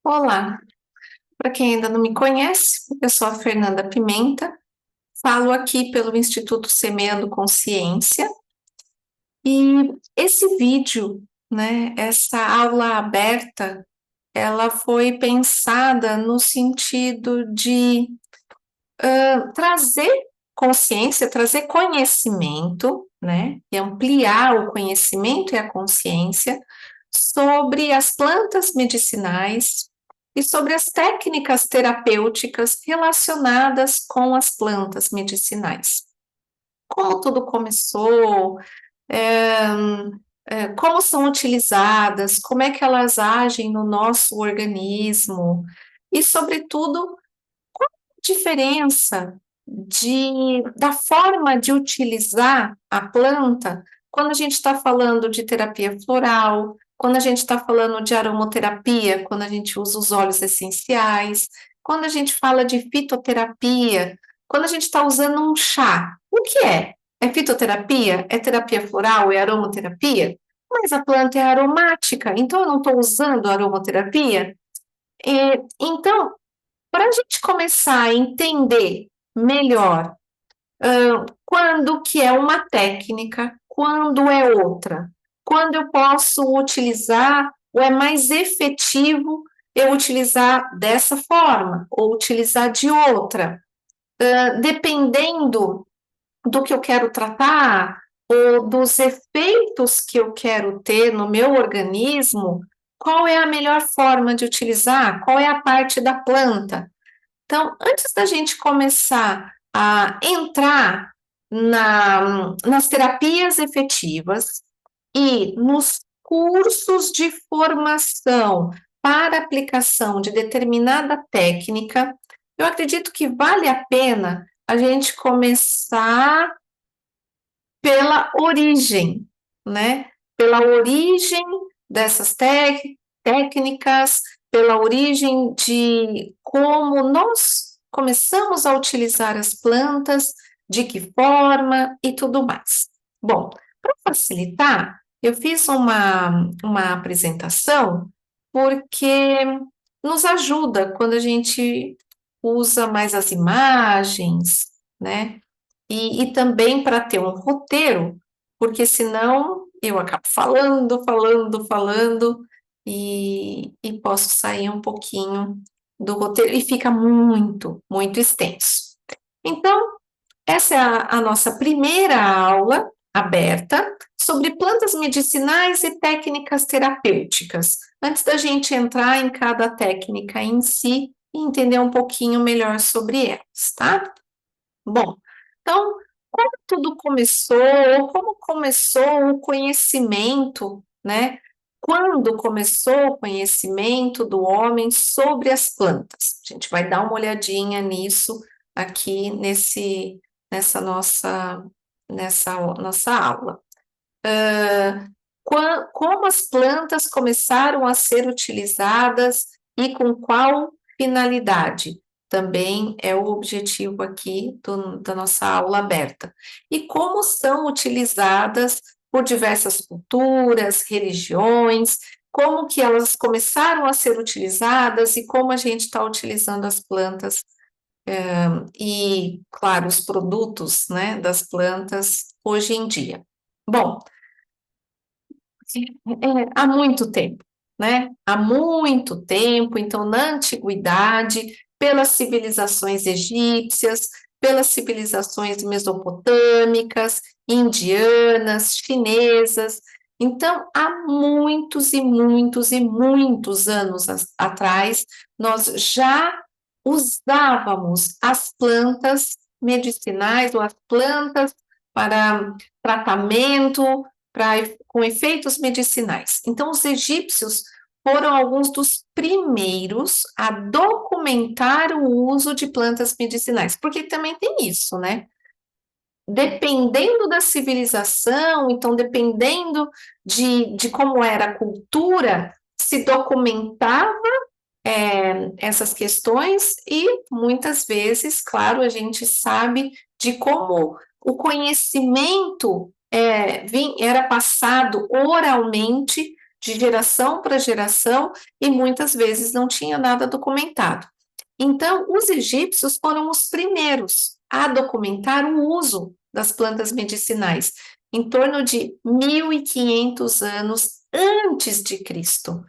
Olá, para quem ainda não me conhece, eu sou a Fernanda Pimenta, falo aqui pelo Instituto Semeando Consciência e esse vídeo, essa aula aberta, ela foi pensada no sentido de trazer consciência, trazer conhecimento, e ampliar o conhecimento e a consciência sobre as plantas medicinais e sobre as técnicas terapêuticas relacionadas com as plantas medicinais. Como tudo começou, é, como são utilizadas, como é que elas agem no nosso organismo e, sobretudo, diferença da forma de utilizar a planta quando a gente está falando de terapia floral, quando a gente está falando de aromaterapia, quando a gente usa os óleos essenciais, quando a gente fala de fitoterapia, quando a gente está usando um chá. O que é? É fitoterapia? É terapia floral? É aromaterapia? Mas a planta é aromática, então eu não estou usando aromaterapia? Então, para a gente começar a entender melhor quando que é uma técnica, quando é outra, quando eu posso utilizar, ou é mais efetivo eu utilizar dessa forma, ou utilizar de outra, dependendo do que eu quero tratar, ou dos efeitos que eu quero ter no meu organismo, qual é a melhor forma de utilizar, qual é a parte da planta. Então, antes da gente começar a entrar nas terapias efetivas e nos cursos de formação para aplicação de determinada técnica, eu acredito que vale a pena a gente começar pela origem, né? Pela origem dessas técnicas, pela origem de como nós começamos a utilizar as plantas, de que forma e tudo mais. Bom, para facilitar, eu fiz uma apresentação porque nos ajuda quando a gente usa mais as imagens, né? E também para ter um roteiro, porque senão eu acabo falando, e posso sair um pouquinho do roteiro e fica muito extenso. Então, essa é a nossa primeira aula aberta sobre plantas medicinais e técnicas terapêuticas, antes da gente entrar em cada técnica em si e entender um pouquinho melhor sobre elas, tá? Bom, então, como tudo começou, ou como começou o conhecimento, né? Quando começou o conhecimento do homem sobre as plantas? A gente vai dar uma olhadinha nisso aqui nessa nossa aula. Como as plantas começaram a ser utilizadas e com qual finalidade? Também é o objetivo aqui da nossa aula aberta. E como são utilizadas por diversas culturas, religiões, como que elas começaram a ser utilizadas e como a gente está utilizando as plantas e, claro, os produtos, né, das plantas hoje em dia. Bom, há muito tempo, né? Há muito tempo, então, na antiguidade, pelas civilizações egípcias, pelas civilizações mesopotâmicas, indianas, chinesas. Então, há muitos anos atrás, nós já usávamos as plantas medicinais ou as plantas para tratamento, com efeitos medicinais. Então, os egípcios foram alguns dos primeiros a documentar o uso de plantas medicinais, porque também tem isso, né? Dependendo da civilização, então, dependendo de como era a cultura, se documentava essas questões e muitas vezes, claro, a gente sabe de como o conhecimento era passado oralmente de geração para geração, e muitas vezes não tinha nada documentado. Então, os egípcios foram os primeiros a documentar o uso das plantas medicinais, em torno de 1.500 anos antes de Cristo,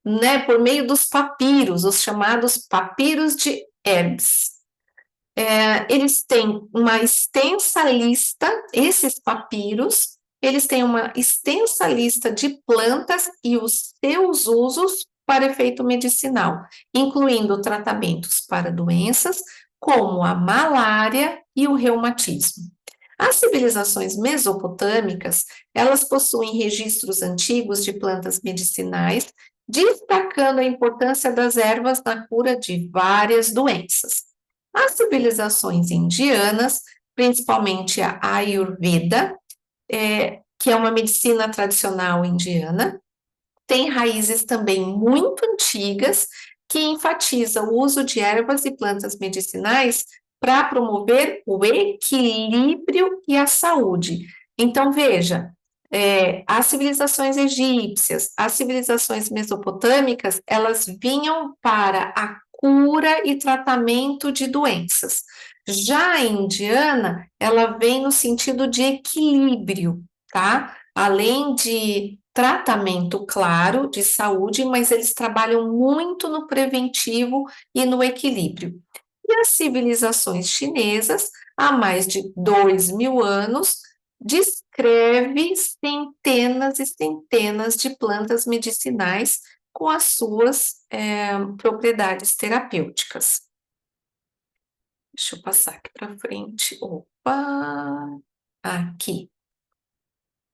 né, por meio dos papiros, os chamados papiros de Herbes. Eles têm uma extensa lista, esses papiros, eles têm uma extensa lista de plantas e os seus usos para efeito medicinal, incluindo tratamentos para doenças como a malária e o reumatismo. As civilizações mesopotâmicas, elas possuem registros antigos de plantas medicinais, destacando a importância das ervas na cura de várias doenças. As civilizações indianas, principalmente a Ayurveda, que é uma medicina tradicional indiana, tem raízes também muito antigas que enfatiza o uso de ervas e plantas medicinais para promover o equilíbrio e a saúde. Então, veja, as civilizações egípcias, as civilizações mesopotâmicas, elas vinham para a cura e tratamento de doenças. Já a indiana, ela vem no sentido de equilíbrio, tá? Além de tratamento, claro, de saúde, mas eles trabalham muito no preventivo e no equilíbrio. E as civilizações chinesas, há mais de 2.000 anos, descreve centenas e centenas de plantas medicinais com as suas propriedades terapêuticas. Deixa eu passar aqui para frente. Opa! Aqui.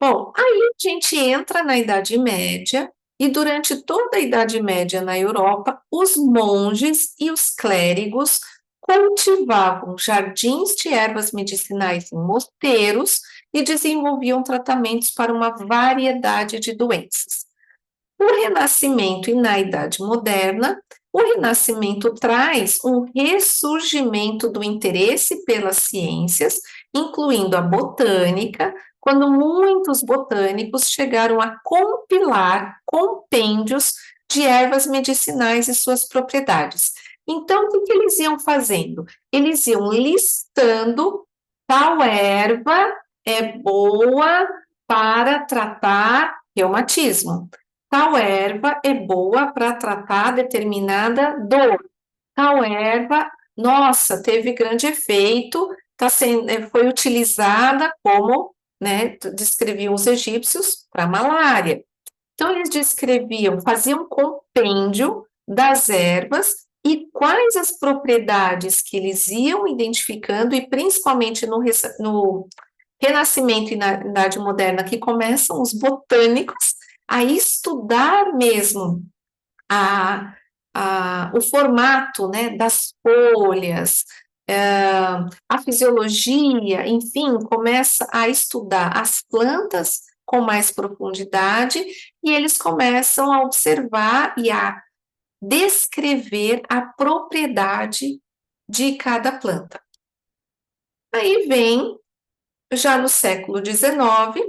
Bom, aí a gente entra na Idade Média, e durante toda a Idade Média na Europa, os monges e os clérigos cultivavam jardins de ervas medicinais em mosteiros e desenvolviam tratamentos para uma variedade de doenças. O Renascimento e na Idade Moderna, o Renascimento traz um ressurgimento do interesse pelas ciências, incluindo a botânica, quando muitos botânicos chegaram a compilar compêndios de ervas medicinais e suas propriedades. Então, o que eles iam fazendo? Eles iam listando tal erva é boa para tratar reumatismo. Tal erva é boa para tratar determinada dor. Tal erva, nossa, teve grande efeito, foi utilizada como, né, descreviam os egípcios, para malária. Então, eles descreviam, faziam um compêndio das ervas e quais as propriedades que eles iam identificando, e principalmente no Renascimento e na Idade Moderna, que começam os botânicos a estudar mesmo o formato, né, das folhas, a fisiologia, enfim, começa a estudar as plantas com mais profundidade, e eles começam a observar e a descrever a propriedade de cada planta. Aí vem, já no século XIX,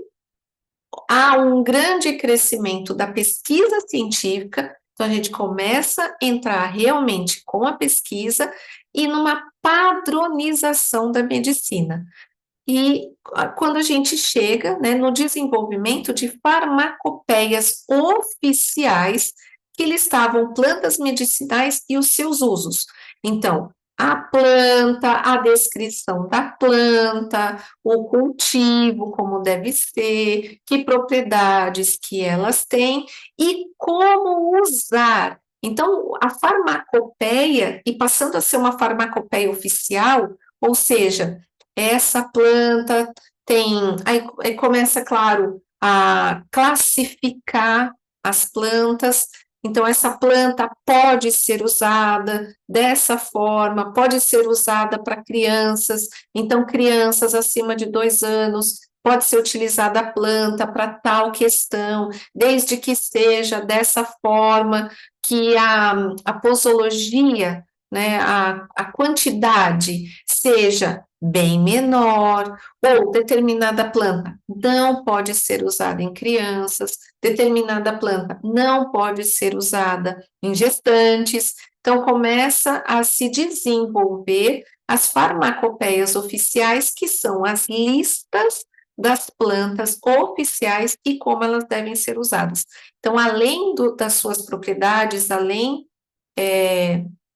há um grande crescimento da pesquisa científica, então a gente começa a entrar realmente com a pesquisa e numa padronização da medicina. E quando a gente chega, né, no desenvolvimento de farmacopeias oficiais que listavam plantas medicinais e os seus usos. Então, a planta, a descrição da planta, o cultivo, como deve ser, que propriedades que elas têm e como usar. Então, a farmacopeia, e passando a ser uma farmacopeia oficial, ou seja, essa planta tem. Aí começa, claro, a classificar as plantas. Então, essa planta pode ser usada dessa forma, pode ser usada para crianças. Então, crianças acima de 2 anos, pode ser utilizada a planta para tal questão, desde que seja dessa forma, que a posologia, né, a quantidade seja bem menor, ou determinada planta não pode ser usada em crianças, determinada planta não pode ser usada em gestantes. Então, começa a se desenvolver as farmacopeias oficiais, que são as listas das plantas oficiais e como elas devem ser usadas. Então, além das suas propriedades, além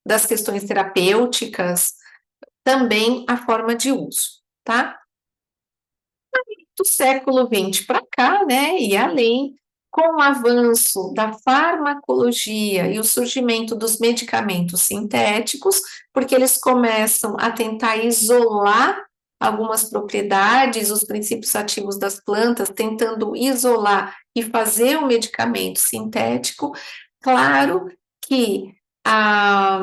das questões terapêuticas, também a forma de uso, tá? Do século XX para cá, né, e além, com o avanço da farmacologia e o surgimento dos medicamentos sintéticos, porque eles começam a tentar isolar algumas propriedades, os princípios ativos das plantas, tentando isolar e fazer o medicamento sintético, claro que a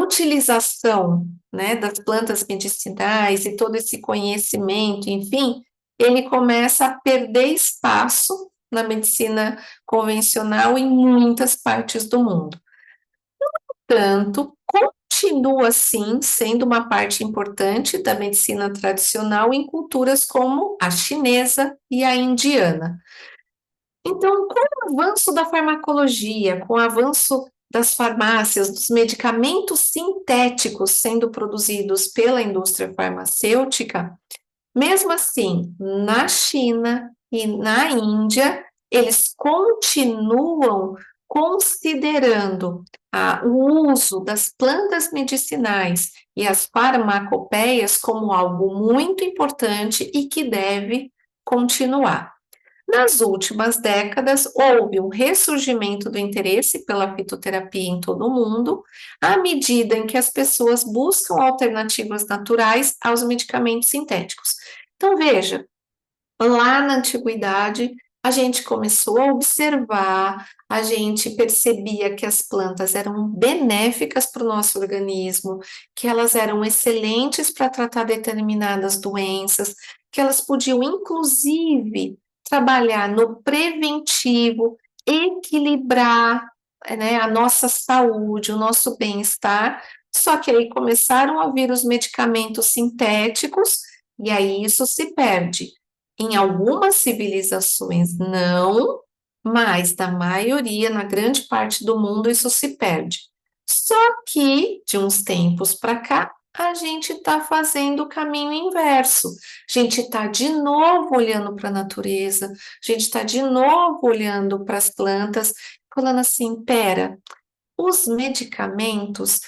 utilização, né, das plantas medicinais e todo esse conhecimento, enfim, ele começa a perder espaço na medicina convencional em muitas partes do mundo. Tanto, continua assim sendo uma parte importante da medicina tradicional em culturas como a chinesa e a indiana. Então, com o avanço da farmacologia, com o avanço das farmácias, dos medicamentos sintéticos sendo produzidos pela indústria farmacêutica, mesmo assim, na China e na Índia, eles continuam considerando o uso das plantas medicinais e as farmacopeias como algo muito importante e que deve continuar. Nas últimas décadas, houve um ressurgimento do interesse pela fitoterapia em todo o mundo, à medida em que as pessoas buscam alternativas naturais aos medicamentos sintéticos. Então, veja, lá na antiguidade, a gente começou a observar, a gente percebia que as plantas eram benéficas para o nosso organismo, que elas eram excelentes para tratar determinadas doenças, que elas podiam, inclusive, trabalhar no preventivo, equilibrar, né, a nossa saúde, o nosso bem-estar. Só que aí começaram a vir os medicamentos sintéticos, e aí isso se perde. Em algumas civilizações, não, mas na maioria, na grande parte do mundo, isso se perde. Só que, de uns tempos para cá, a gente está fazendo o caminho inverso. A gente está de novo olhando para a natureza, a gente está de novo olhando para as plantas, falando assim: pera, os medicamentos,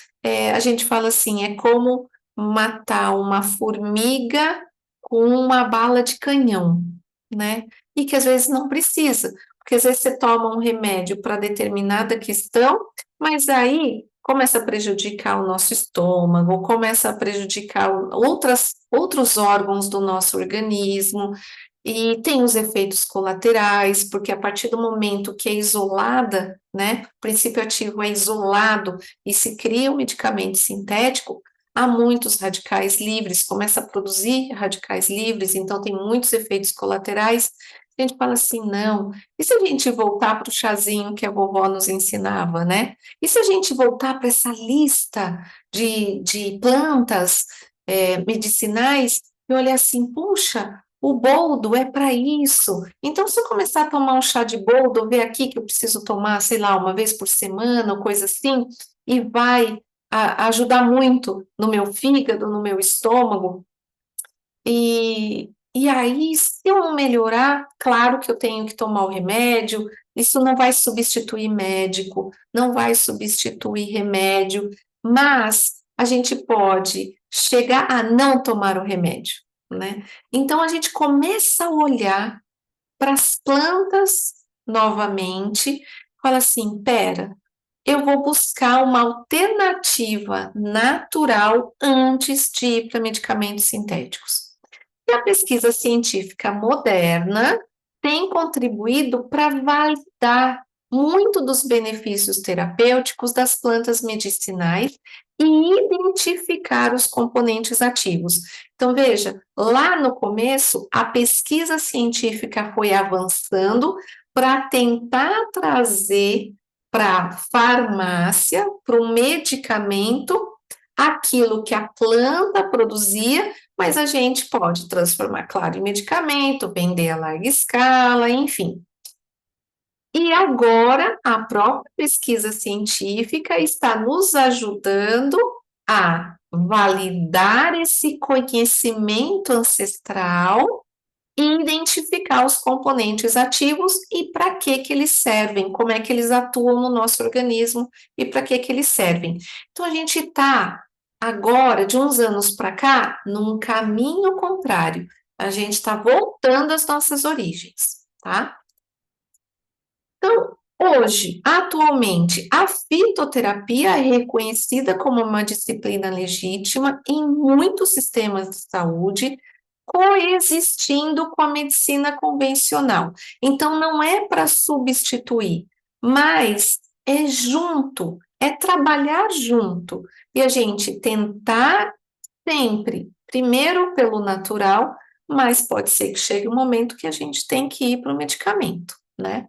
a gente fala assim, é como matar uma formiga com uma bala de canhão, né? E que às vezes não precisa, porque às vezes você toma um remédio para determinada questão, mas aí começa a prejudicar o nosso estômago, começa a prejudicar outros órgãos do nosso organismo, e tem os efeitos colaterais, porque a partir do momento que é isolada, né, o princípio ativo é isolado e se cria um medicamento sintético, há muitos radicais livres, começa a produzir radicais livres, então tem muitos efeitos colaterais. A gente fala assim, não, e se a gente voltar para o chazinho que a vovó nos ensinava, né? E se a gente voltar para essa lista de plantas medicinais e olhar assim, puxa, o boldo é para isso. Então, se eu começar a tomar um chá de boldo, ver aqui que eu preciso tomar, sei lá, uma vez por semana, ou coisa assim, e vai ajudar muito no meu fígado, no meu estômago. E aí, se eu não melhorar, claro que eu tenho que tomar o remédio, isso não vai substituir médico, não vai substituir remédio, mas a gente pode chegar a não tomar o remédio, né? Então, a gente começa a olhar para as plantas novamente, fala assim, pera, eu vou buscar uma alternativa natural antes de ir para medicamentos sintéticos. E a pesquisa científica moderna tem contribuído para validar muito dos benefícios terapêuticos das plantas medicinais e identificar os componentes ativos. Então, veja, lá no começo, a pesquisa científica foi avançando para tentar trazer para a farmácia, para o medicamento, aquilo que a planta produzia, mas a gente pode transformar, claro, em medicamento, vender a larga escala, enfim. E agora, a própria pesquisa científica está nos ajudando a validar esse conhecimento ancestral e identificar os componentes ativos e para que eles servem, como é que eles atuam no nosso organismo e para que eles servem. Então, a gente está agora, de uns anos para cá, num caminho contrário. A gente está voltando às nossas origens, tá? Então, hoje, atualmente, a fitoterapia é reconhecida como uma disciplina legítima em muitos sistemas de saúde, coexistindo com a medicina convencional. Então, não é para substituir, mas é junto, é trabalhar junto. E a gente tentar sempre, primeiro pelo natural, mas pode ser que chegue um momento que a gente tem que ir para o medicamento, né?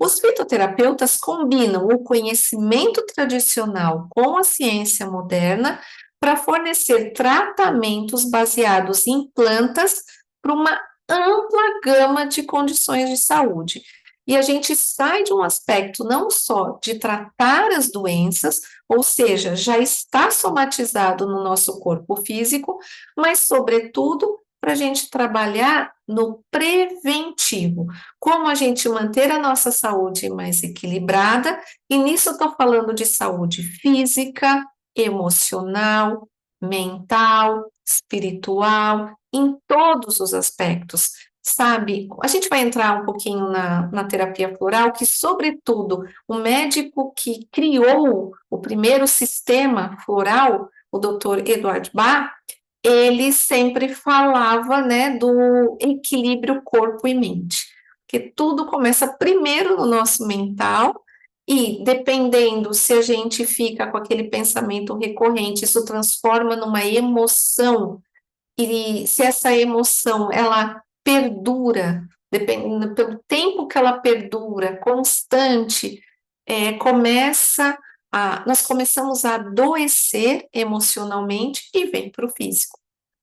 Os fitoterapeutas combinam o conhecimento tradicional com a ciência moderna para fornecer tratamentos baseados em plantas para uma ampla gama de condições de saúde. E a gente sai de um aspecto não só de tratar as doenças, ou seja, já está somatizado no nosso corpo físico, mas, sobretudo, para a gente trabalhar no preventivo, como a gente manter a nossa saúde mais equilibrada, e nisso eu estou falando de saúde física, emocional, mental, espiritual, em todos os aspectos, sabe? A gente vai entrar um pouquinho na terapia floral, que, sobretudo, o médico que criou o primeiro sistema floral, o Dr. Edward Bach, ele sempre falava, né, do equilíbrio corpo e mente, porque tudo começa primeiro no nosso mental, e dependendo se a gente fica com aquele pensamento recorrente, isso transforma numa emoção, e se essa emoção, ela perdura, dependendo pelo tempo que ela perdura, constante, nós começamos a adoecer emocionalmente e vem para o físico.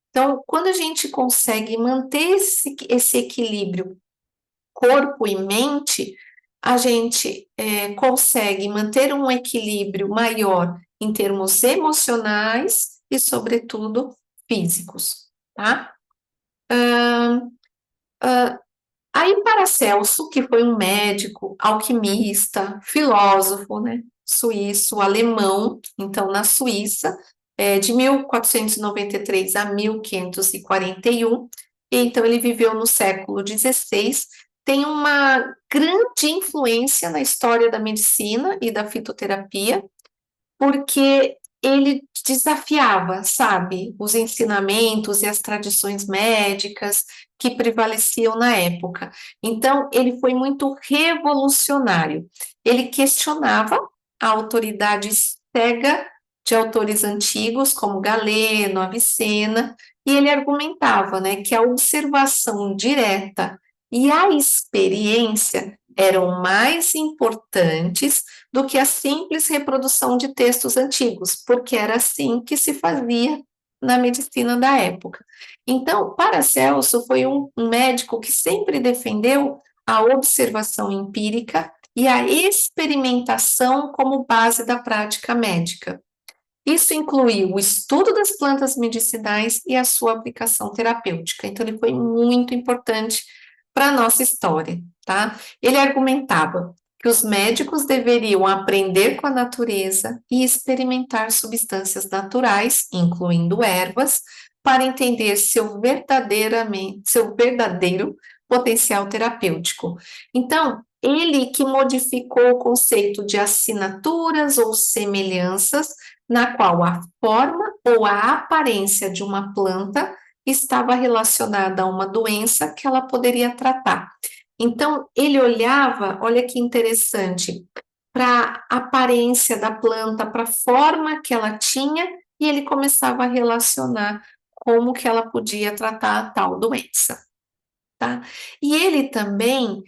Então, quando a gente consegue manter esse equilíbrio corpo e mente, a gente consegue manter um equilíbrio maior em termos emocionais e, sobretudo, físicos, tá? Aí, Paracelso, que foi um médico, alquimista, filósofo, né, suíço, alemão, então, na Suíça, de 1493 a 1541, e então ele viveu no século XVI, tem uma grande influência na história da medicina e da fitoterapia, porque ele desafiava, sabe, os ensinamentos e as tradições médicas que prevaleciam na época. Então, ele foi muito revolucionário. Ele questionava a autoridade cega de autores antigos, como Galeno, Avicena, e ele argumentava, né, que a observação direta e a experiência eram mais importantes do que a simples reprodução de textos antigos, porque era assim que se fazia na medicina da época. Então, Paracelso foi um médico que sempre defendeu a observação empírica e a experimentação como base da prática médica. Isso incluiu o estudo das plantas medicinais e a sua aplicação terapêutica. Então, ele foi muito importante para a nossa história, tá? Ele argumentava que os médicos deveriam aprender com a natureza e experimentar substâncias naturais, incluindo ervas, para entender seu verdadeiro potencial terapêutico. Então, ele que modificou o conceito de assinaturas ou semelhanças, na qual a forma ou a aparência de uma planta estava relacionada a uma doença que ela poderia tratar. Então, ele olhava, olha que interessante, para a aparência da planta, para a forma que ela tinha, e ele começava a relacionar como que ela podia tratar a tal doença, tá? E ele também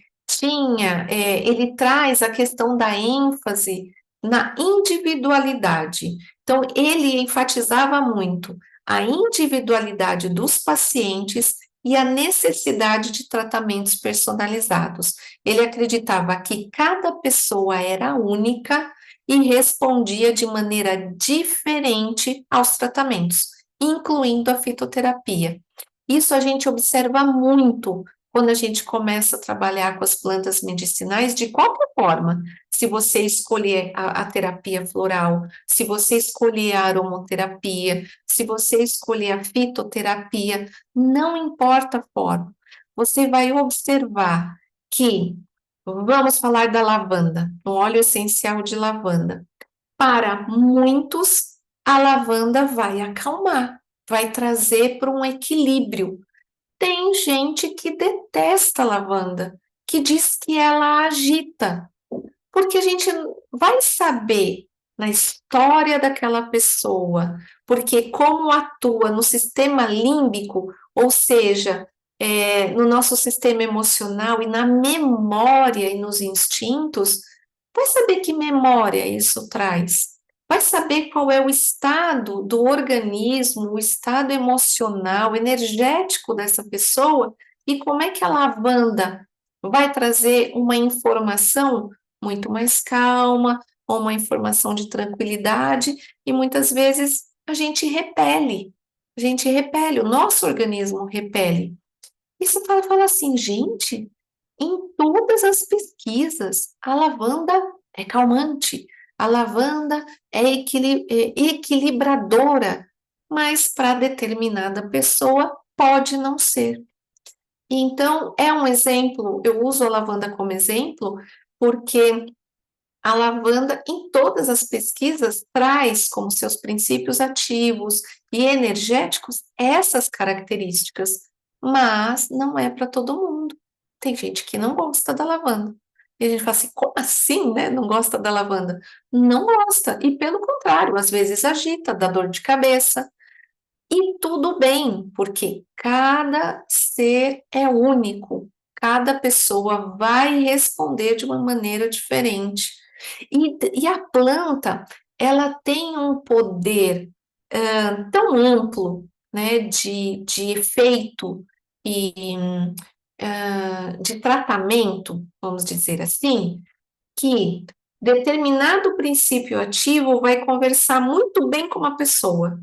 ele traz a questão da ênfase na individualidade. Então, ele enfatizava muito a individualidade dos pacientes e a necessidade de tratamentos personalizados. Ele acreditava que cada pessoa era única e respondia de maneira diferente aos tratamentos, incluindo a fitoterapia. Isso a gente observa muito quando a gente começa a trabalhar com as plantas medicinais, de qualquer forma. Se você escolher a terapia floral, se você escolher a aromaterapia, se você escolher a fitoterapia, não importa a forma, você vai observar que, vamos falar da lavanda, um óleo essencial de lavanda. Para muitos, a lavanda vai acalmar, vai trazer para um equilíbrio. Tem gente que detesta a lavanda, que diz que ela agita, porque a gente vai saber na história daquela pessoa, porque como atua no sistema límbico, ou seja, no nosso sistema emocional e na memória e nos instintos, vai saber que memória isso traz. Vai saber qual é o estado do organismo, o estado emocional, energético dessa pessoa e como é que a lavanda vai trazer uma informação muito mais calma, ou uma informação de tranquilidade, e muitas vezes a gente repele, o nosso organismo repele. E você fala assim, gente, em todas as pesquisas, a lavanda é calmante, a lavanda é equilibradora, mas para determinada pessoa pode não ser. Então, é um exemplo, eu uso a lavanda como exemplo, porque a lavanda, em todas as pesquisas, traz como seus princípios ativos e energéticos essas características, mas não é para todo mundo. Tem gente que não gosta da lavanda. E a gente fala assim, como assim, né? Não gosta da lavanda? Não gosta, e pelo contrário, às vezes agita, dá dor de cabeça. E tudo bem, porque cada ser é único, cada pessoa vai responder de uma maneira diferente. E a planta, ela tem um poder tão amplo, né, de efeito e de tratamento, vamos dizer assim, que determinado princípio ativo vai conversar muito bem com uma pessoa.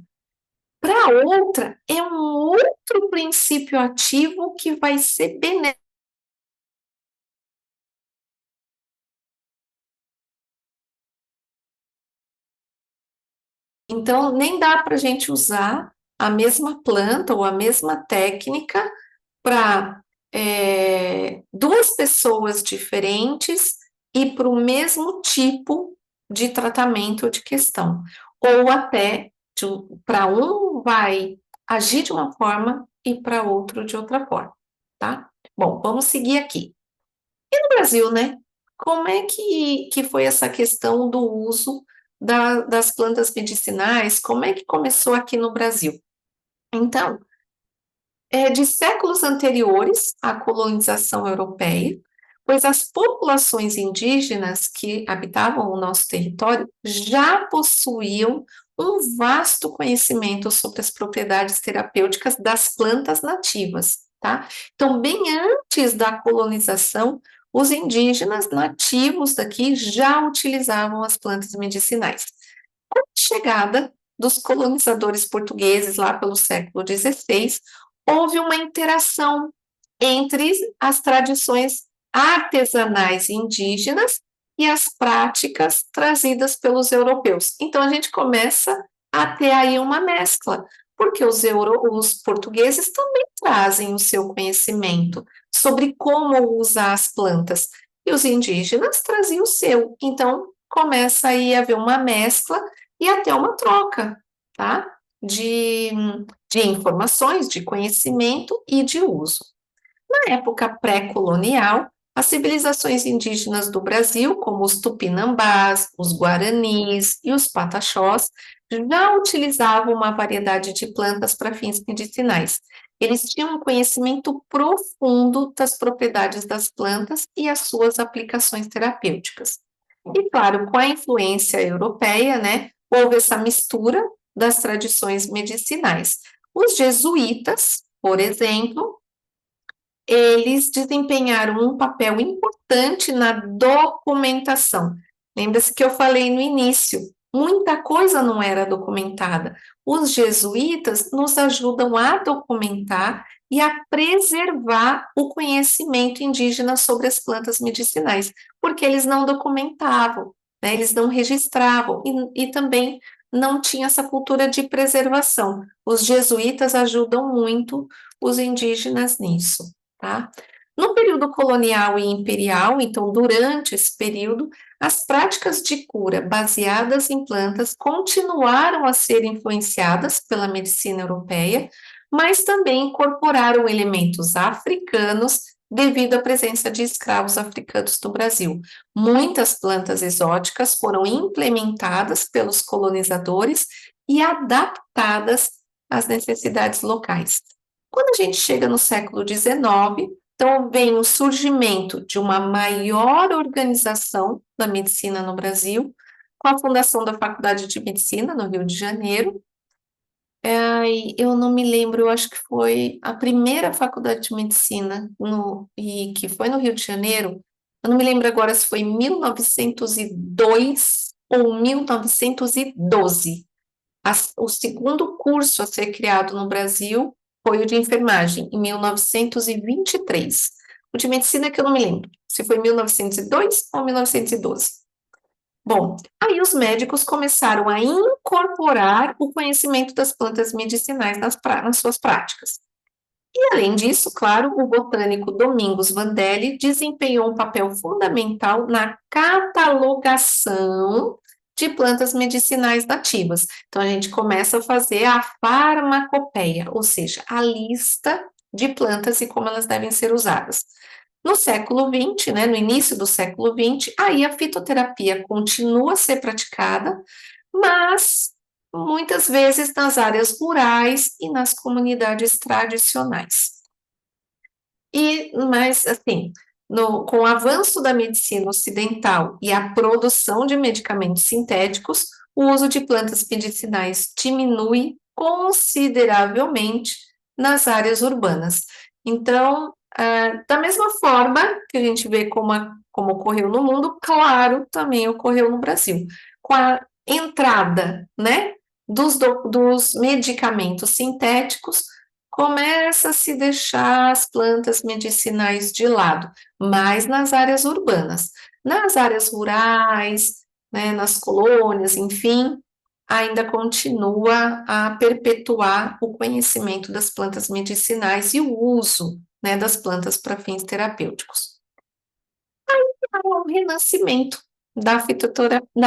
Para outra, é um outro princípio ativo que vai ser benéfico. Então, nem dá para a gente usar a mesma planta ou a mesma técnica para duas pessoas diferentes e para o mesmo tipo de tratamento ou de questão. Ou até para um vai agir de uma forma e para outro de outra forma, tá? Bom, vamos seguir aqui. E no Brasil, né? Como é que foi essa questão do uso das plantas medicinais? Como é que começou aqui no Brasil? Então, de séculos anteriores à colonização europeia, pois as populações indígenas que habitavam o nosso território já possuíam um vasto conhecimento sobre as propriedades terapêuticas das plantas nativas, tá? Então, bem antes da colonização, os indígenas nativos daqui já utilizavam as plantas medicinais. Com a chegada dos colonizadores portugueses lá pelo século XVI, houve uma interação entre as tradições artesanais indígenas e as práticas trazidas pelos europeus. Então, a gente começa a ter aí uma mescla, porque os portugueses também trazem o seu conhecimento sobre como usar as plantas, e os indígenas traziam o seu. Então, começa aí a haver uma mescla e até uma troca, tá? De informações, de conhecimento e de uso. Na época pré-colonial, as civilizações indígenas do Brasil, como os tupinambás, os guaranis e os pataxós, já utilizavam uma variedade de plantas para fins medicinais. Eles tinham um conhecimento profundo das propriedades das plantas e as suas aplicações terapêuticas. E, claro, com a influência europeia, né, houve essa mistura das tradições medicinais. Os jesuítas, por exemplo, eles desempenharam um papel importante na documentação. Lembra-se que eu falei no início, muita coisa não era documentada. Os jesuítas nos ajudam a documentar e a preservar o conhecimento indígena sobre as plantas medicinais, porque eles não documentavam, né? Eles não registravam e também não tinha essa cultura de preservação. Os jesuítas ajudam muito os indígenas nisso, tá? No período colonial e imperial, então, durante esse período, as práticas de cura baseadas em plantas continuaram a ser influenciadas pela medicina europeia, mas também incorporaram elementos africanos devido à presença de escravos africanos no Brasil. Muitas plantas exóticas foram implementadas pelos colonizadores e adaptadas às necessidades locais. Quando a gente chega no século XIX, então vem o surgimento de uma maior organização da medicina no Brasil, com a fundação da Faculdade de Medicina no Rio de Janeiro. Eu não me lembro, eu acho que foi a primeira faculdade de medicina e que foi no Rio de Janeiro. Eu não me lembro agora se foi em 1902 ou 1912. O segundo curso a ser criado no Brasil foi o de enfermagem, em 1923. O de medicina é que eu não me lembro, se foi 1902 ou 1912. Bom, aí os médicos começaram a incorporar o conhecimento das plantas medicinais nas suas práticas. E, além disso, claro, o botânico Domingos Vandelli desempenhou um papel fundamental na catalogação de plantas medicinais nativas. Então, a gente começa a fazer a farmacopeia, ou seja, a lista de plantas e como elas devem ser usadas. No século XX, né, no início do século XX, aí a fitoterapia continua a ser praticada, mas muitas vezes nas áreas rurais e nas comunidades tradicionais. Mas, assim, com o avanço da medicina ocidental e a produção de medicamentos sintéticos, o uso de plantas medicinais diminui consideravelmente nas áreas urbanas. Então, da mesma forma que a gente vê como ocorreu no mundo, claro, também ocorreu no Brasil. Com a entrada, né, dos medicamentos sintéticos, começa a se deixar as plantas medicinais de lado, mas nas áreas urbanas. Nas áreas rurais, né, nas colônias, enfim, ainda continua a perpetuar o conhecimento das plantas medicinais e o uso, né, das plantas para fins terapêuticos. Aí há um renascimento da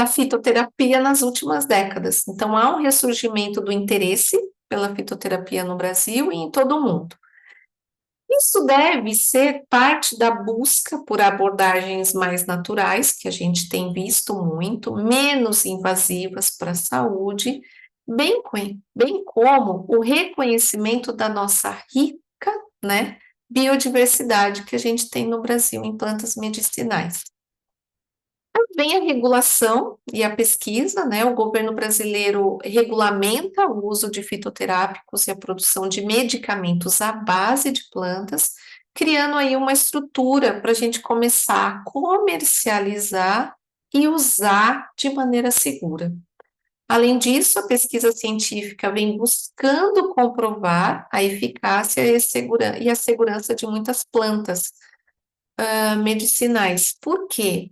fitoterapia nas últimas décadas. Então, há um ressurgimento do interesse pela fitoterapia no Brasil e em todo o mundo. Isso deve ser parte da busca por abordagens mais naturais, que a gente tem visto muito, menos invasivas para a saúde, bem como o reconhecimento da nossa rica, né, biodiversidade que a gente tem no Brasil em plantas medicinais. Vem a regulação e a pesquisa, né? O governo brasileiro regulamenta o uso de fitoterápicos e a produção de medicamentos à base de plantas, criando aí uma estrutura para a gente começar a comercializar e usar de maneira segura. Além disso, a pesquisa científica vem buscando comprovar a eficácia e a segurança de muitas plantas medicinais. Por quê?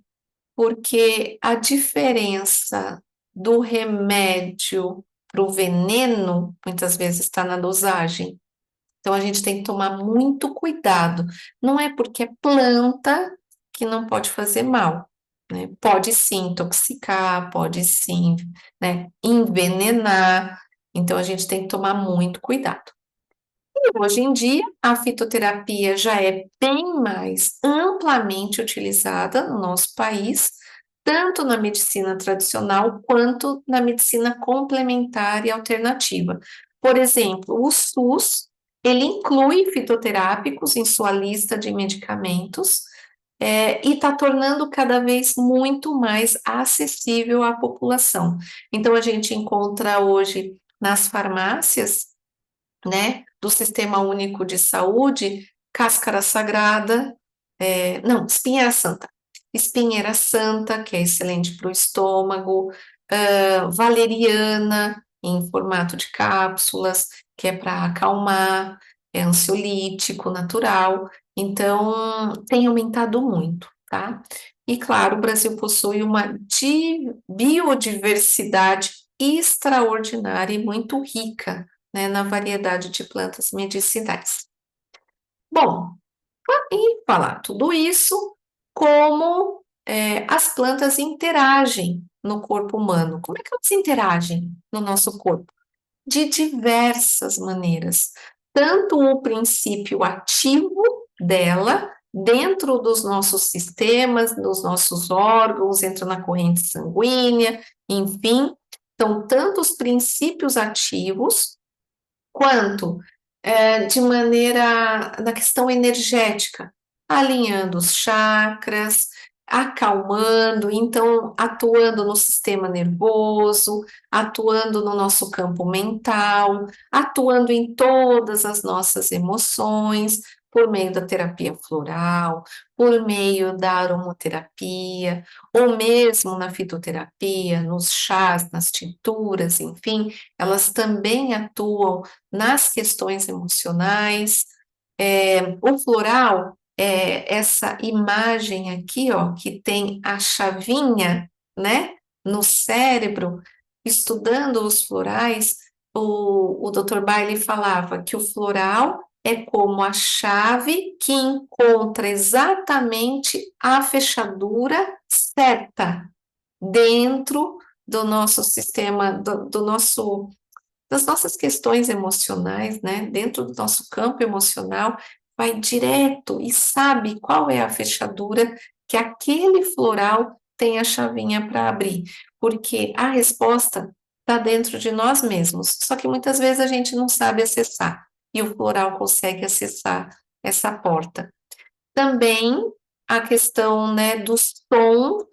Porque a diferença do remédio para o veneno, muitas vezes está na dosagem. Então, a gente tem que tomar muito cuidado. Não é porque é planta que não pode fazer mal, né? Pode sim intoxicar, pode sim, né, envenenar. Então, a gente tem que tomar muito cuidado. E hoje em dia, a fitoterapia já é bem mais amplamente utilizada no nosso país, tanto na medicina tradicional quanto na medicina complementar e alternativa. Por exemplo, o SUS, ele inclui fitoterápicos em sua lista de medicamentos, e está tornando cada vez muito mais acessível à população. Então, a gente encontra hoje nas farmácias, né, do Sistema Único de Saúde, cáscara sagrada, não, espinheira santa. Espinheira santa, que é excelente para o estômago, valeriana, em formato de cápsulas, que é para acalmar, é ansiolítico, natural. Então, tem aumentado muito, tá? E claro, o Brasil possui uma biodiversidade extraordinária e muito rica, né, na variedade de plantas medicinais. Bom, e falar tudo isso, como as plantas interagem no corpo humano. Como é que elas interagem no nosso corpo? De diversas maneiras. Tanto o princípio ativo dela, dentro dos nossos sistemas, dos nossos órgãos, entra na corrente sanguínea, enfim. Então, tanto os princípios ativos, quanto de maneira na questão energética, alinhando os chakras, acalmando, então atuando no sistema nervoso, atuando no nosso campo mental, atuando em todas as nossas emoções, por meio da terapia floral, por meio da aromaterapia, ou mesmo na fitoterapia, nos chás, nas tinturas, enfim, elas também atuam nas questões emocionais. O floral é essa imagem aqui, ó, que tem a chavinha, né, no cérebro. Estudando os florais, o Dr. Bailey falava que o floral é como a chave que encontra exatamente a fechadura certa dentro do nosso sistema, do nosso das nossas questões emocionais, né, dentro do nosso campo emocional, vai direto e sabe qual é a fechadura que aquele floral tem a chavinha para abrir, porque a resposta está dentro de nós mesmos, só que muitas vezes a gente não sabe acessar, e o floral consegue acessar essa porta. Também a questão, né, dos tons,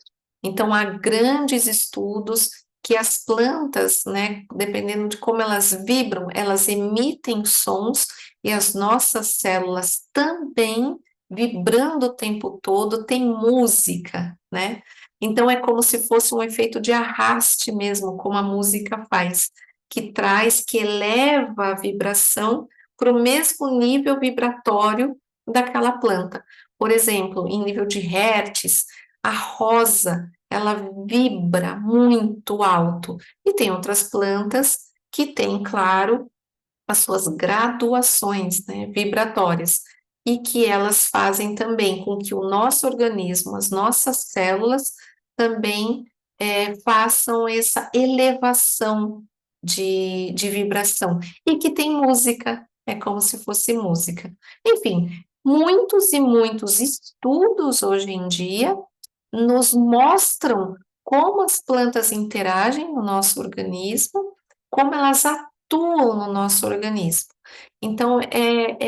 então há grandes estudos que as plantas, né, dependendo de como elas vibram, elas emitem sons e as nossas células também, vibrando o tempo todo, tem música, né? Então é como se fosse um efeito de arraste mesmo, como a música faz, que traz, que eleva a vibração para o mesmo nível vibratório daquela planta. Por exemplo, em nível de hertz, a rosa, ela vibra muito alto. E tem outras plantas que têm, claro, as suas graduações, né, vibratórias, e que elas fazem também com que o nosso organismo, as nossas células, também façam essa elevação de vibração, e que tem música, é como se fosse música. Enfim, muitos e muitos estudos hoje em dia nos mostram como as plantas interagem no nosso organismo, como elas atuam no nosso organismo. Então,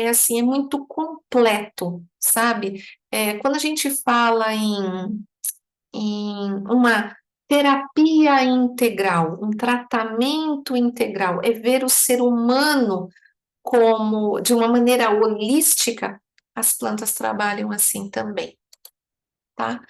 assim, é muito completo, sabe? Quando a gente fala em uma terapia integral, um tratamento integral, é ver o ser humano como, de uma maneira holística, as plantas trabalham assim também, tá?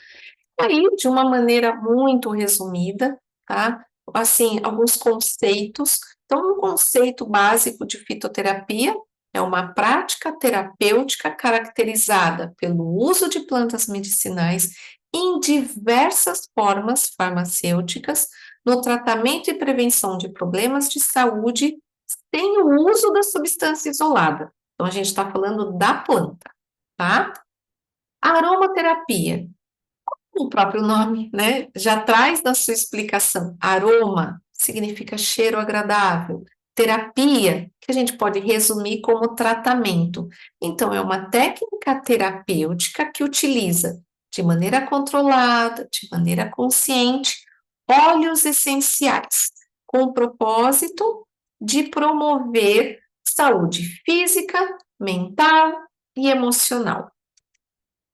Aí, de uma maneira muito resumida, tá? Assim, alguns conceitos. Então, um conceito básico de fitoterapia é uma prática terapêutica caracterizada pelo uso de plantas medicinais em diversas formas farmacêuticas no tratamento e prevenção de problemas de saúde sem o uso da substância isolada. Então, a gente está falando da planta, tá? Aromaterapia, o próprio nome, né, já traz na sua explicação. Aroma significa cheiro agradável. Terapia, que a gente pode resumir como tratamento. Então, é uma técnica terapêutica que utiliza de maneira controlada, de maneira consciente, óleos essenciais, com o propósito de promover saúde física, mental e emocional.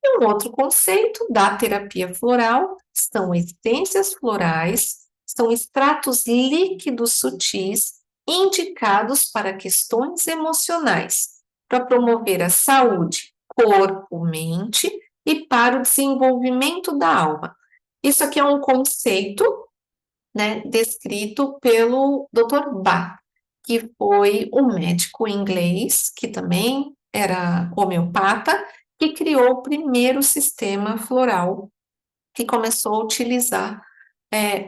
E um outro conceito da terapia floral são essências florais, são extratos líquidos sutis indicados para questões emocionais, para promover a saúde, corpo, mente e para o desenvolvimento da alma. Isso aqui é um conceito, né, descrito pelo Dr. Bach, que foi um médico inglês, que também era homeopata, que criou o primeiro sistema floral, que começou a utilizar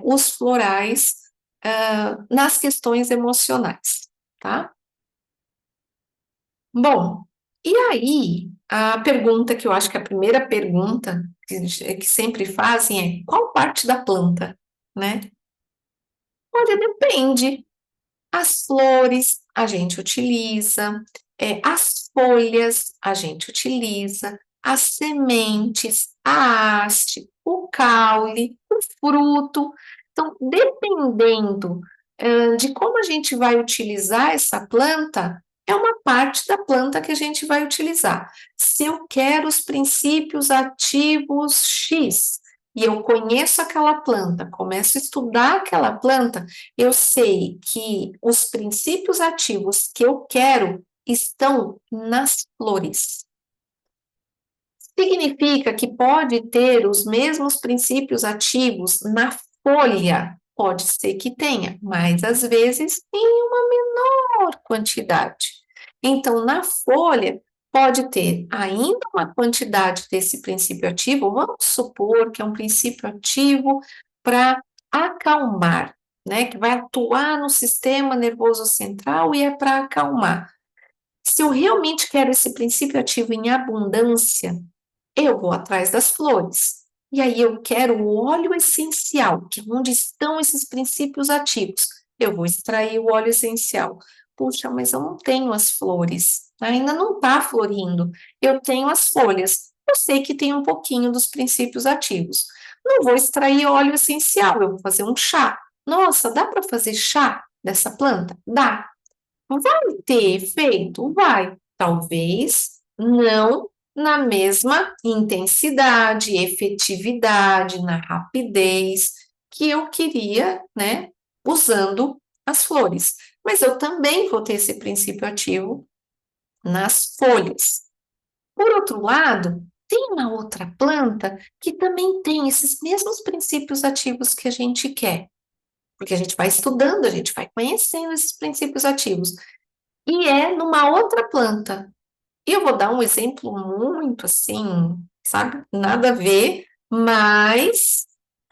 os florais nas questões emocionais, tá? Bom, e aí, a pergunta que eu acho que é a primeira pergunta que sempre fazem é: qual parte da planta, né? Olha, depende. As flores a gente utiliza, as folhas a gente utiliza, as sementes, a haste, o caule, o fruto. Então, dependendo, de como a gente vai utilizar essa planta, é uma parte da planta que a gente vai utilizar. Se eu quero os princípios ativos X e eu conheço aquela planta, começo a estudar aquela planta, eu sei que os princípios ativos que eu quero estão nas flores. Significa que pode ter os mesmos princípios ativos na folha? Pode ser que tenha, mas às vezes em uma menor quantidade. Então, na folha, pode ter ainda uma quantidade desse princípio ativo, vamos supor que é um princípio ativo para acalmar, né? Que vai atuar no sistema nervoso central e é para acalmar. Se eu realmente quero esse princípio ativo em abundância, eu vou atrás das flores. E aí eu quero o óleo essencial, que é onde estão esses princípios ativos. Eu vou extrair o óleo essencial. Puxa, mas eu não tenho as flores. Ainda não está florindo. Eu tenho as folhas. Eu sei que tem um pouquinho dos princípios ativos. Não vou extrair óleo essencial, eu vou fazer um chá. Nossa, dá para fazer chá dessa planta? Dá. Vai ter efeito? Vai. Talvez não na mesma intensidade, efetividade, na rapidez que eu queria, né, usando as flores. Mas eu também vou ter esse princípio ativo nas folhas. Por outro lado, tem uma outra planta que também tem esses mesmos princípios ativos que a gente quer, porque a gente vai estudando, a gente vai conhecendo esses princípios ativos e é numa outra planta. E eu vou dar um exemplo muito assim, sabe? Nada a ver, mas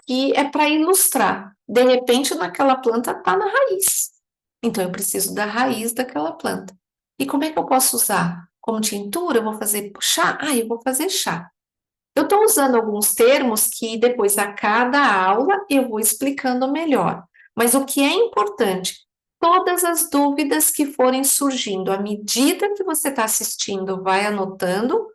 que é para ilustrar. De repente, naquela planta está na raiz. Então, eu preciso da raiz daquela planta. E como é que eu posso usar? Como tintura? Eu vou fazer chá? Ah, eu vou fazer chá. Eu estou usando alguns termos que depois, a cada aula, eu vou explicando melhor. Mas o que é importante, todas as dúvidas que forem surgindo à medida que você está assistindo, vai anotando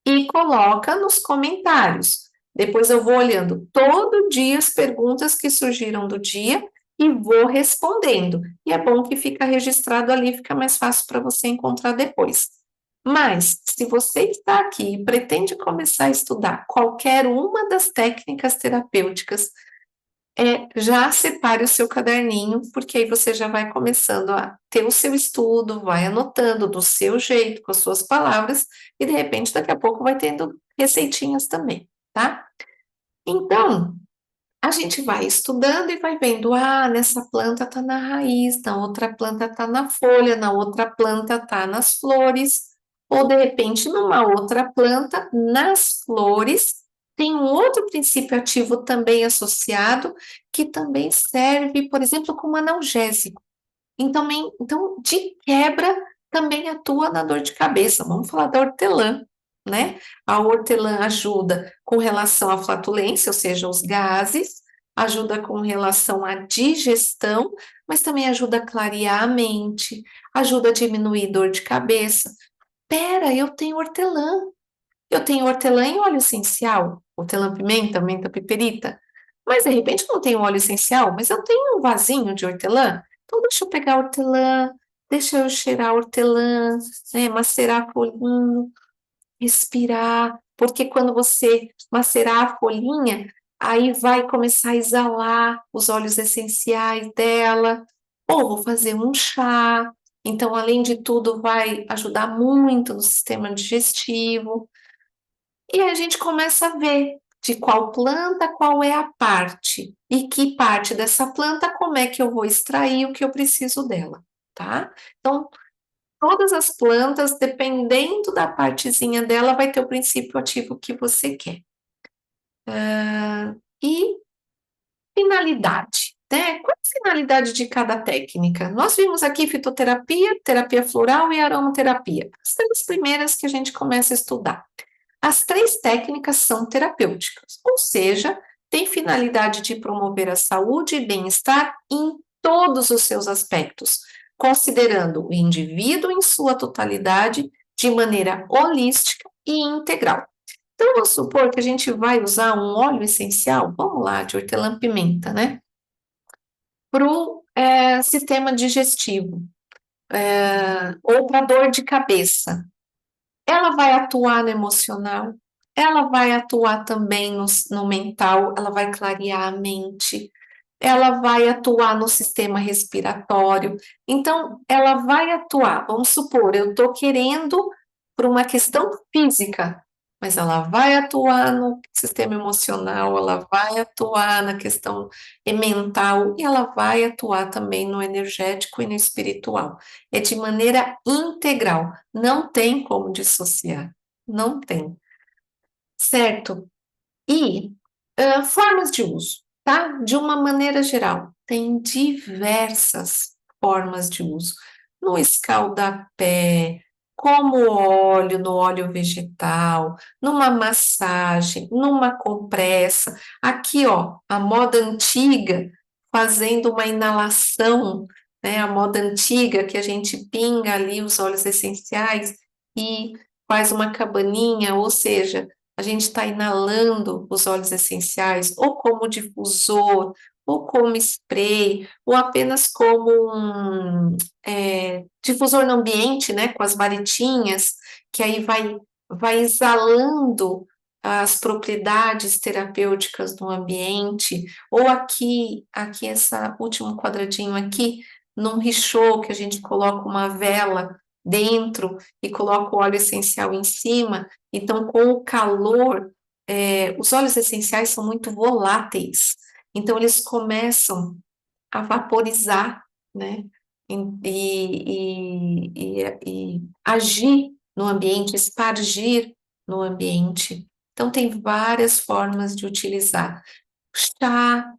e coloca nos comentários. Depois eu vou olhando todo dia as perguntas que surgiram do dia e vou respondendo. E é bom que fica registrado ali, fica mais fácil para você encontrar depois. Mas, se você está aqui e pretende começar a estudar qualquer uma das técnicas terapêuticas, já separe o seu caderninho, porque aí você já vai começando a ter o seu estudo, vai anotando do seu jeito, com as suas palavras, e de repente daqui a pouco vai tendo receitinhas também, tá? Então, a gente vai estudando e vai vendo, nessa planta tá na raiz, na outra planta tá na folha, na outra planta tá nas flores, ou de repente numa outra planta, nas flores, tem um outro princípio ativo também associado, que também serve, por exemplo, como analgésico. Então, de quebra, também atua na dor de cabeça. Vamos falar da hortelã, né? A hortelã ajuda com relação à flatulência, ou seja, os gases, ajuda com relação à digestão, mas também ajuda a clarear a mente, ajuda a diminuir dor de cabeça. Pera, eu tenho hortelã. Eu tenho hortelã em óleo essencial, hortelã-pimenta, menta-piperita, mas de repente eu não tenho óleo essencial, mas eu tenho um vasinho de hortelã, então deixa eu pegar a hortelã, deixa eu cheirar a hortelã, né, macerar a folhinha, respirar, porque quando você macerar a folhinha, aí vai começar a exalar os óleos essenciais dela, ou vou fazer um chá, então, além de tudo, vai ajudar muito no sistema digestivo. E aí a gente começa a ver de qual planta, qual é a parte, e que parte dessa planta, como é que eu vou extrair o que eu preciso dela, tá? Então, todas as plantas, dependendo da partezinha dela, vai ter o princípio ativo que você quer. E finalidade, né? Qual é a finalidade de cada técnica? Nós vimos aqui fitoterapia, terapia floral e aromaterapia. As três primeiras que a gente começa a estudar. As três técnicas são terapêuticas, ou seja, têm finalidade de promover a saúde e bem-estar em todos os seus aspectos, considerando o indivíduo em sua totalidade de maneira holística e integral. Então, vamos supor que a gente vai usar um óleo essencial, vamos lá, de hortelã-pimenta, né? Para o sistema digestivo, ou para dor de cabeça. Ela vai atuar no emocional, ela vai atuar também no mental, ela vai clarear a mente, ela vai atuar no sistema respiratório. Então, ela vai atuar, vamos supor, eu estou querendo por uma questão física, mas ela vai atuar no sistema emocional, ela vai atuar na questão mental e ela vai atuar também no energético e no espiritual. É de maneira integral, não tem como dissociar, não tem, certo? E formas de uso, tá? De uma maneira geral, tem diversas formas de uso. No escaldapé, como óleo, no óleo vegetal, numa massagem, numa compressa. Aqui, ó, a moda antiga, fazendo uma inalação, né? A moda antiga que a gente pinga ali os óleos essenciais e faz uma cabaninha, ou seja, a gente está inalando os óleos essenciais, ou como difusor, ou como spray, ou apenas como um difusor no ambiente, né, com as varetinhas, que aí vai exalando as propriedades terapêuticas do ambiente, ou aqui essa último quadradinho aqui, num richô que a gente coloca uma vela dentro e coloca o óleo essencial em cima, então, com o calor, os óleos essenciais são muito voláteis, então eles começam a vaporizar, né? E agir no ambiente, espargir no ambiente. Então, tem várias formas de utilizar. Chá,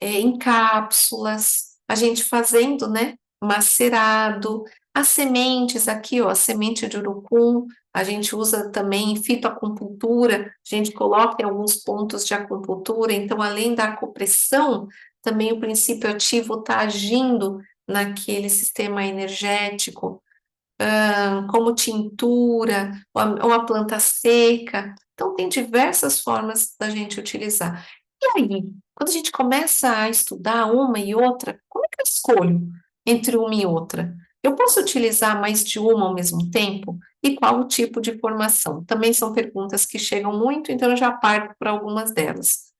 em cápsulas, a gente fazendo, né, macerado, as sementes aqui, ó, a semente de urucum, a gente usa também em fitoacupuntura, a gente coloca em alguns pontos de acupuntura, então, além da acupressão, também o princípio ativo está agindo naquele sistema energético, como tintura, ou a planta seca, então tem diversas formas da gente utilizar. E aí, quando a gente começa a estudar uma e outra, como é que eu escolho entre uma e outra? Eu posso utilizar mais de uma ao mesmo tempo? E qual o tipo de formação? Também são perguntas que chegam muito, então eu já parto para algumas delas.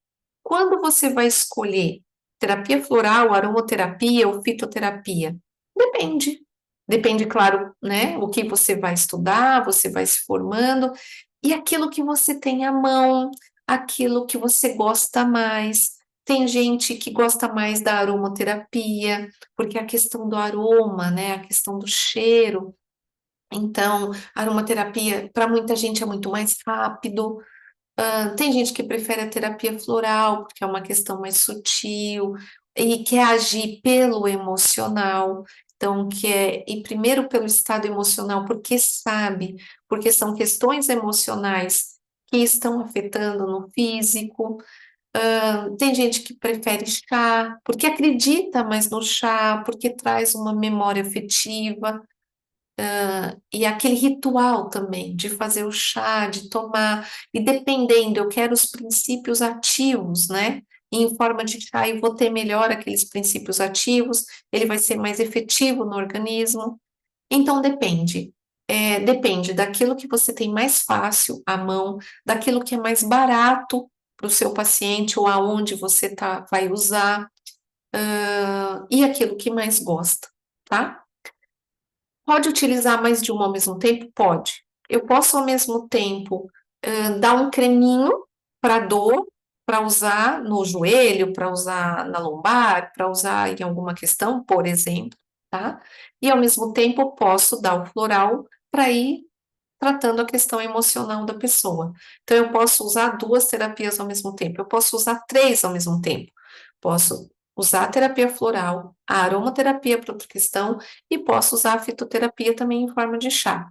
Quando você vai escolher terapia floral, aromaterapia ou fitoterapia? Depende. Depende, claro, né, o que você vai estudar, você vai se formando, e aquilo que você tem à mão, aquilo que você gosta mais. Tem gente que gosta mais da aromaterapia, porque a questão do aroma, né, a questão do cheiro. Então, a aromaterapia, para muita gente, é muito mais rápido. Tem gente que prefere a terapia floral, porque é uma questão mais sutil, e quer agir pelo emocional. Então, quer ir primeiro pelo estado emocional, porque sabe, porque são questões emocionais que estão afetando no físico. Tem gente que prefere chá, porque acredita mais no chá, porque traz uma memória afetiva. E aquele ritual também de fazer o chá, de tomar, e dependendo, eu quero os princípios ativos, né? E em forma de chá, eu vou ter melhor aqueles princípios ativos, ele vai ser mais efetivo no organismo. Então, depende. depende daquilo que você tem mais fácil à mão, daquilo que é mais barato para o seu paciente ou aonde você vai usar, e aquilo que mais gosta, tá? Pode utilizar mais de uma ao mesmo tempo? Pode. Eu posso ao mesmo tempo dar um creminho para dor, para usar no joelho, para usar na lombar, para usar em alguma questão, por exemplo, tá? E ao mesmo tempo posso dar o floral para ir tratando a questão emocional da pessoa. Então, eu posso usar duas terapias ao mesmo tempo, eu posso usar três ao mesmo tempo. Posso usar a terapia floral, a aromaterapia para outra questão, e posso usar a fitoterapia também em forma de chá.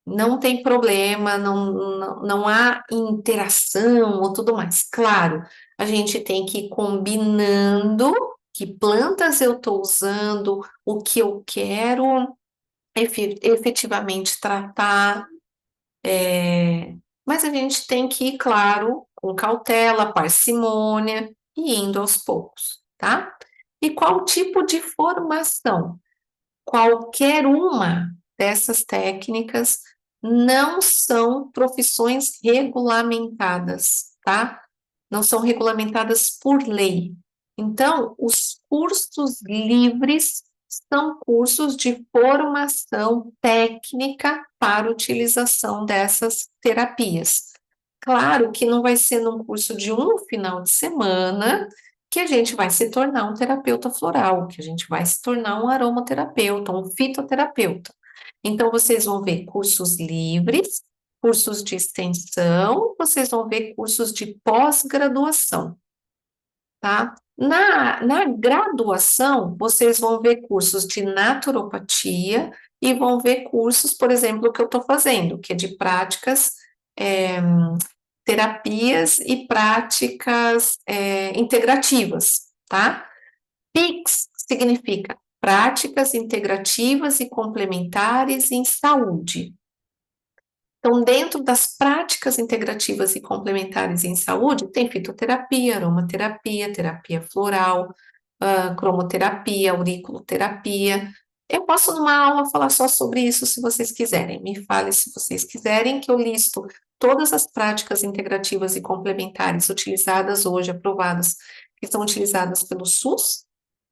Não tem problema, não há interação ou tudo mais. Claro, a gente tem que ir combinando que plantas eu estou usando, o que eu quero efetivamente tratar, mas a gente tem que ir, claro, com cautela, parcimônia e indo aos poucos, tá? E qual tipo de formação? Qualquer uma dessas técnicas não são profissões regulamentadas, tá? Não são regulamentadas por lei. Então, os cursos livres são cursos de formação técnica para utilização dessas terapias. Claro que não vai ser num curso de um final de semana que a gente vai se tornar um terapeuta floral, que a gente vai se tornar um aromaterapeuta, um fitoterapeuta. Então, vocês vão ver cursos livres, cursos de extensão, vocês vão ver cursos de pós-graduação, tá? Na graduação, vocês vão ver cursos de naturopatia e vão ver cursos, por exemplo, que eu estou fazendo, que é de práticas, terapias e práticas integrativas, tá? PICS significa práticas integrativas e complementares em saúde. Então, dentro das práticas integrativas e complementares em saúde, tem fitoterapia, aromaterapia, terapia floral, cromoterapia, auriculoterapia. Eu posso, numa aula, falar só sobre isso, se vocês quiserem. Me fale se vocês quiserem, que eu listo todas as práticas integrativas e complementares utilizadas hoje, aprovadas, que são utilizadas pelo SUS,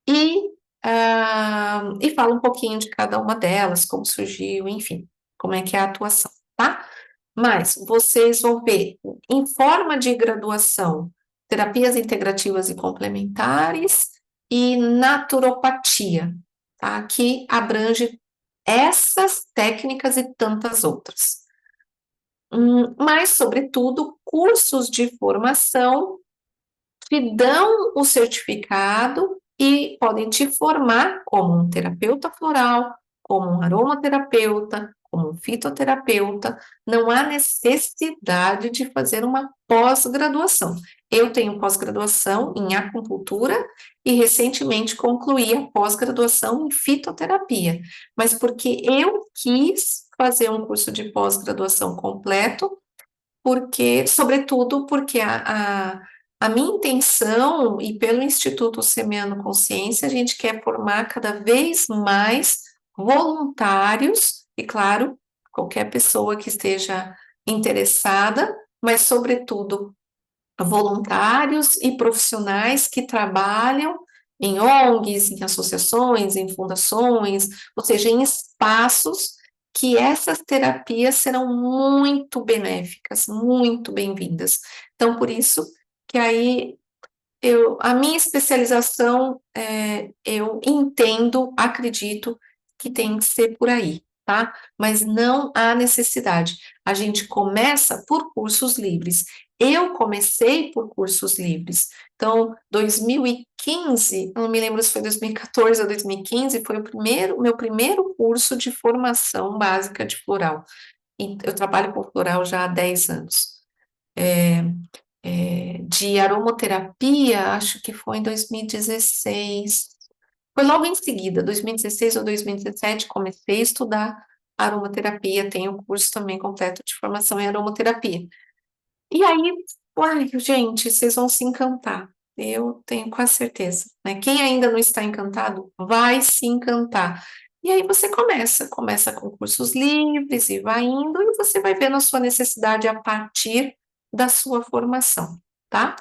e falo um pouquinho de cada uma delas, como surgiu, enfim, como é que é a atuação, tá? Mas vocês vão ver, em forma de graduação, terapias integrativas e complementares e naturopatia, tá? Que abrange essas técnicas e tantas outras. Mas, sobretudo, cursos de formação te dão o certificado e podem te formar como um terapeuta floral, como um aromaterapeuta, como um fitoterapeuta. Não há necessidade de fazer uma pós-graduação. Eu tenho pós-graduação em acupuntura e recentemente concluí a pós-graduação em fitoterapia, mas porque eu quis fazer um curso de pós-graduação completo, porque, sobretudo, porque a minha intenção, e pelo Instituto Semeando Consciência, a gente quer formar cada vez mais voluntários, e claro, qualquer pessoa que esteja interessada, mas, sobretudo, voluntários e profissionais que trabalham em ONGs, em associações, em fundações, ou seja, em espaços que essas terapias serão muito benéficas, muito bem-vindas. Então, por isso que aí a minha especialização, eu entendo, acredito que tem que ser por aí, tá? Mas não há necessidade. A gente começa por cursos livres. Eu comecei por cursos livres. Então, 2015, não me lembro se foi 2014 ou 2015, foi o meu primeiro curso de formação básica de floral. Eu trabalho com floral já há 10 anos. De aromaterapia, acho que foi em 2016. Foi logo em seguida, 2016 ou 2017, comecei a estudar aromaterapia, tenho um curso também completo de formação em aromaterapia. E aí, uai, gente, vocês vão se encantar, eu tenho quase certeza, né? Quem ainda não está encantado, vai se encantar. E aí você começa com cursos livres e vai indo, e você vai vendo a sua necessidade a partir da sua formação, tá?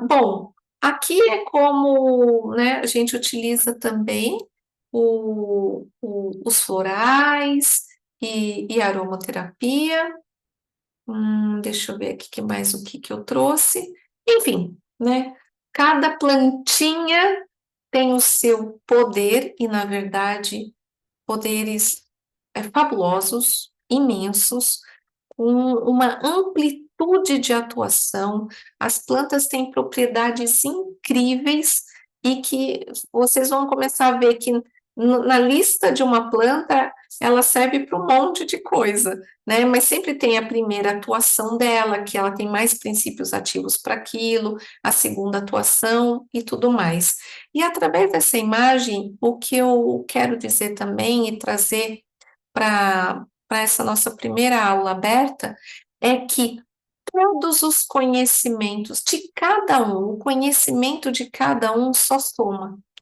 Bom, aqui é como, né, a gente utiliza também os florais e aromaterapia. Deixa eu ver aqui que mais o que eu trouxe. Enfim, né? Cada plantinha tem o seu poder e, na verdade, poderes fabulosos, imensos, com uma amplitude de atuação. As plantas têm propriedades incríveis e que vocês vão começar a ver que na lista de uma planta ela serve para um monte de coisa, né? Mas sempre tem a primeira atuação dela, que ela tem mais princípios ativos para aquilo, a segunda atuação e tudo mais. E através dessa imagem, o que eu quero dizer também e trazer para essa nossa primeira aula aberta é que todos os conhecimentos de cada um, o conhecimento de cada um só soma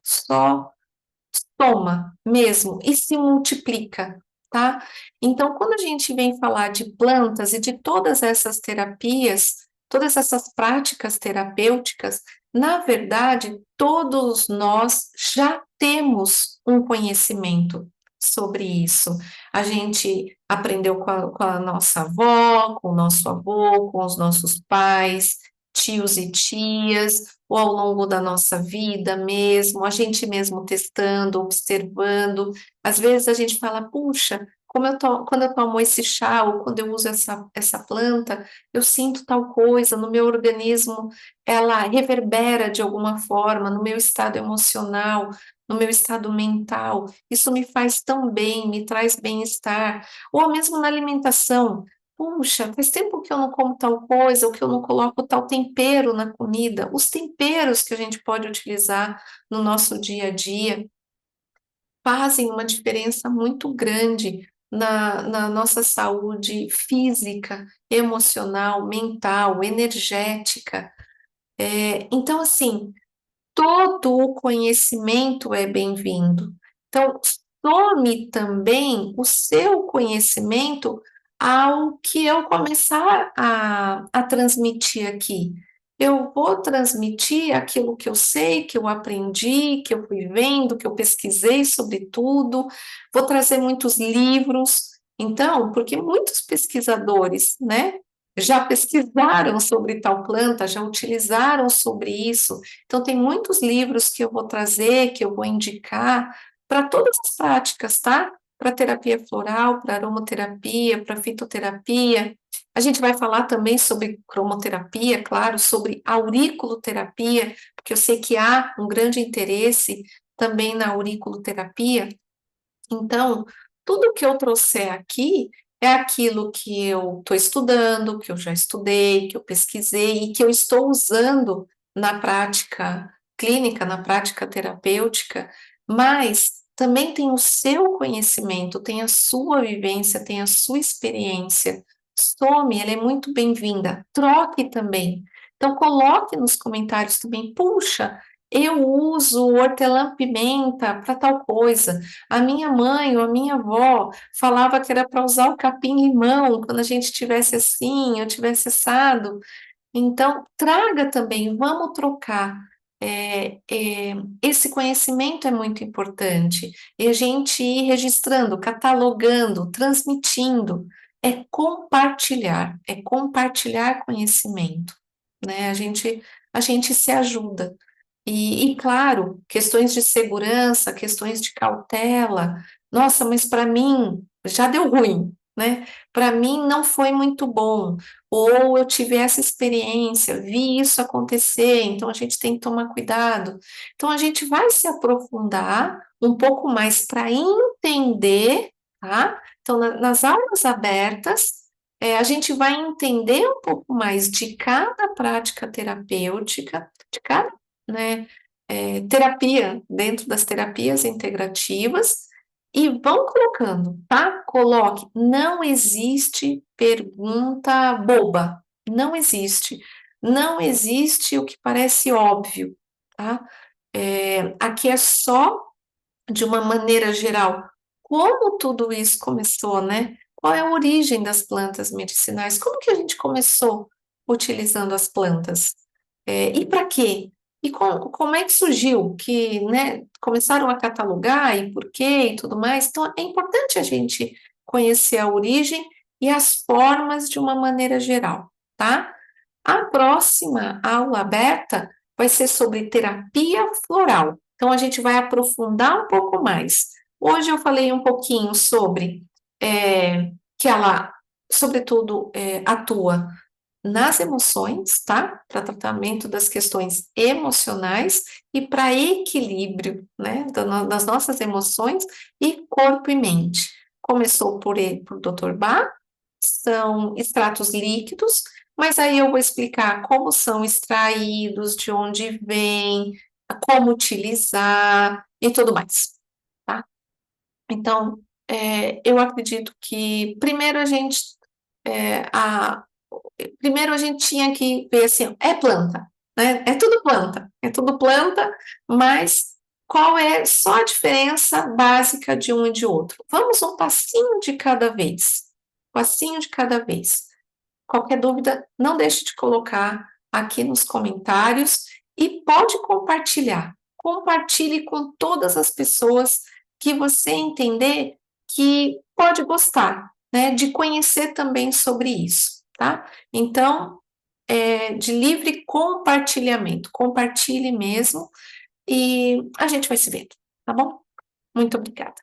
mesmo e se multiplica, tá? Então, quando a gente vem falar de plantas e de todas essas terapias, todas essas práticas terapêuticas, na verdade, todos nós já temos um conhecimento sobre isso. A gente aprendeu com a nossa avó, com o nosso avô, com os nossos pais, tios e tias, ou ao longo da nossa vida mesmo, a gente mesmo testando, observando. Às vezes a gente fala, puxa, quando eu tomo esse chá ou quando eu uso essa planta, eu sinto tal coisa no meu organismo, ela reverbera de alguma forma no meu estado emocional, no meu estado mental. Isso me faz tão bem, me traz bem-estar. Ou mesmo na alimentação. Puxa, faz tempo que eu não como tal coisa, ou que eu não coloco tal tempero na comida. Os temperos que a gente pode utilizar no nosso dia a dia fazem uma diferença muito grande na nossa saúde física, emocional, mental, energética. Então, assim, todo o conhecimento é bem-vindo. Então, some também o seu conhecimento ao que eu começar a transmitir aqui. Eu vou transmitir aquilo que eu sei, que eu aprendi, que eu fui vendo, que eu pesquisei sobre tudo, vou trazer muitos livros. Então, porque muitos pesquisadores, né, já pesquisaram sobre tal planta, já utilizaram sobre isso, então, tem muitos livros que eu vou trazer, que eu vou indicar para todas as práticas, tá? Para terapia floral, para aromaterapia, para fitoterapia. A gente vai falar também sobre cromoterapia, claro, sobre auriculoterapia, porque eu sei que há um grande interesse também na auriculoterapia. Então, tudo que eu trouxer aqui é aquilo que eu estou estudando, que eu já estudei, que eu pesquisei e que eu estou usando na prática clínica, na prática terapêutica, mas também tem o seu conhecimento, tem a sua vivência, tem a sua experiência. Some, ela é muito bem-vinda. Troque também. Então, coloque nos comentários também, puxa, eu uso hortelã-pimenta para tal coisa. A minha mãe ou a minha avó falava que era para usar o capim-limão quando a gente tivesse assim, eu tivesse assado. Então, traga também, vamos trocar. Esse conhecimento é muito importante. E a gente ir registrando, catalogando, transmitindo. É compartilhar conhecimento, né? A gente se ajuda. Claro, questões de segurança, questões de cautela. Nossa, mas para mim já deu ruim, né? Para mim não foi muito bom. Ou eu tive essa experiência, vi isso acontecer, então a gente tem que tomar cuidado. Então a gente vai se aprofundar um pouco mais para entender, tá? Então, nas aulas abertas, a gente vai entender um pouco mais de cada prática terapêutica, de cada, né, terapia, dentro das terapias integrativas, e vão colocando, tá? Coloque, não existe pergunta boba, não existe. Não existe o que parece óbvio, tá? Aqui é só de uma maneira geral, como tudo isso começou, né? Qual é a origem das plantas medicinais? Como que a gente começou utilizando as plantas? E para quê? E como é que surgiu? Que, né, começaram a catalogar e por quê e tudo mais. Então, é importante a gente conhecer a origem e as formas de uma maneira geral, tá? A próxima aula aberta vai ser sobre terapia floral. Então, a gente vai aprofundar um pouco mais. Hoje eu falei um pouquinho sobre que ela, sobretudo, atua nas emoções, tá? Para tratamento das questões emocionais e para equilíbrio, né, das nossas emoções e corpo e mente. Começou por Dr. Bach, são extratos líquidos, mas aí eu vou explicar como são extraídos, de onde vem, como utilizar e tudo mais, tá? Então, eu acredito que primeiro a gente tinha que ver assim, é planta, né? É tudo planta, mas qual é só a diferença básica de um e de outro? Vamos um passinho de cada vez, passinho de cada vez. Qualquer dúvida, não deixe de colocar aqui nos comentários e pode compartilhar. Compartilhe com todas as pessoas que você entender que pode gostar, né, de conhecer também sobre isso, tá? Então, de livre compartilhamento, compartilhe mesmo e a gente vai se vendo, tá bom? Muito obrigada.